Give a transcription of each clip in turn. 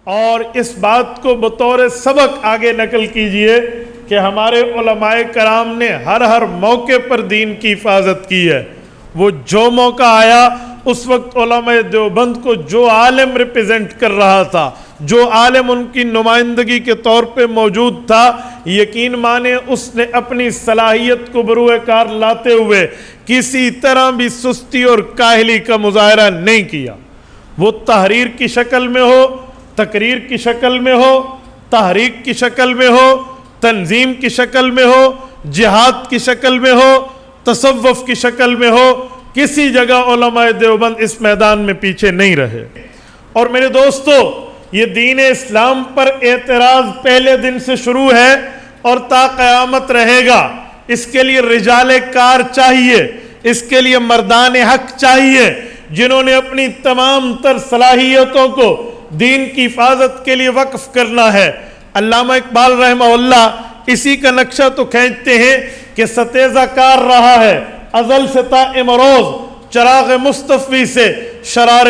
اور اس بات کو بطور سبق آگے نقل کیجئے کہ ہمارے علماء کرام نے ہر موقع پر دین کی حفاظت کی ہے۔ وہ جو موقع آیا اس وقت علماء دیوبند کو جو عالم ریپریزنٹ کر رہا تھا، جو عالم ان کی نمائندگی کے طور پہ موجود تھا، یقین مانے اس نے اپنی صلاحیت کو بروئے کار لاتے ہوئے کسی طرح بھی سستی اور کاہلی کا مظاہرہ نہیں کیا۔ وہ تحریر کی شکل میں ہو، تقریر کی شکل میں ہو، تحریک کی شکل میں ہو، تنظیم کی شکل میں ہو، جہاد کی شکل میں ہو، تصوف کی شکل میں ہو، کسی جگہ علماء دیوبند اس میدان میں پیچھے نہیں رہے۔ اور میرے دوستو، یہ دین اسلام پر اعتراض پہلے دن سے شروع ہے اور تا قیامت رہے گا۔ اس کے لیے رجال کار چاہیے، اس کے لیے مردان حق چاہیے، جنہوں نے اپنی تمام تر صلاحیتوں کو دین کی حفاظت کے لیے وقف کرنا ہے۔ علامہ اقبال رحمہ اللہ اسی کا نقشہ تو کھینچتے ہیں کہ ستیزہ کار رہا ہے ازل سے تا امروز، چراغ مصطفی سے شرار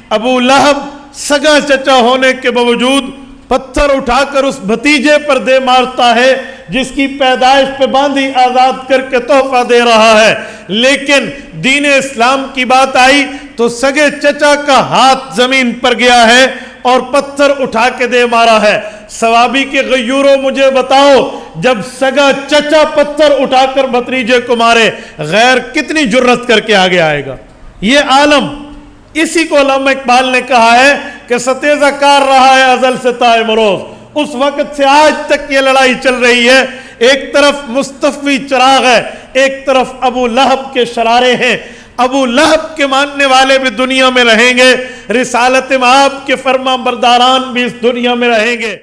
ابو لہب سگا چچا ہونے کے باوجود پتھر اٹھا کر اس بھتیجے پر دے مارتا ہے جس کی پیدائش پہ باندھی آزاد کر کے تحفہ دے رہا ہے۔ لیکن دین اسلام کی بات آئی تو سگے چچا کا ہاتھ زمین پر گیا ہے اور پتھر اٹھا کے دے مارا ہے۔ ثوابی کے غیوروں مجھے بتاؤ، جب سگا چچا پتھر اٹھا کر بھتیجے کو مارے، غیر کتنی جرت کر کے آگے آئے گا؟ یہ عالم، اسی کو علامہ اقبال نے کہا ہے کہ ستیزہ کار رہا ہے ازل سے تا امروز۔ اس وقت سے آج تک یہ لڑائی چل رہی ہے، ایک طرف مصطفی چراغ ہے، ایک طرف ابو لہب کے شرارے ہیں۔ ابو لہب کے ماننے والے بھی دنیا میں رہیں گے، رسالت مآب کے فرما برداران بھی اس دنیا میں رہیں گے۔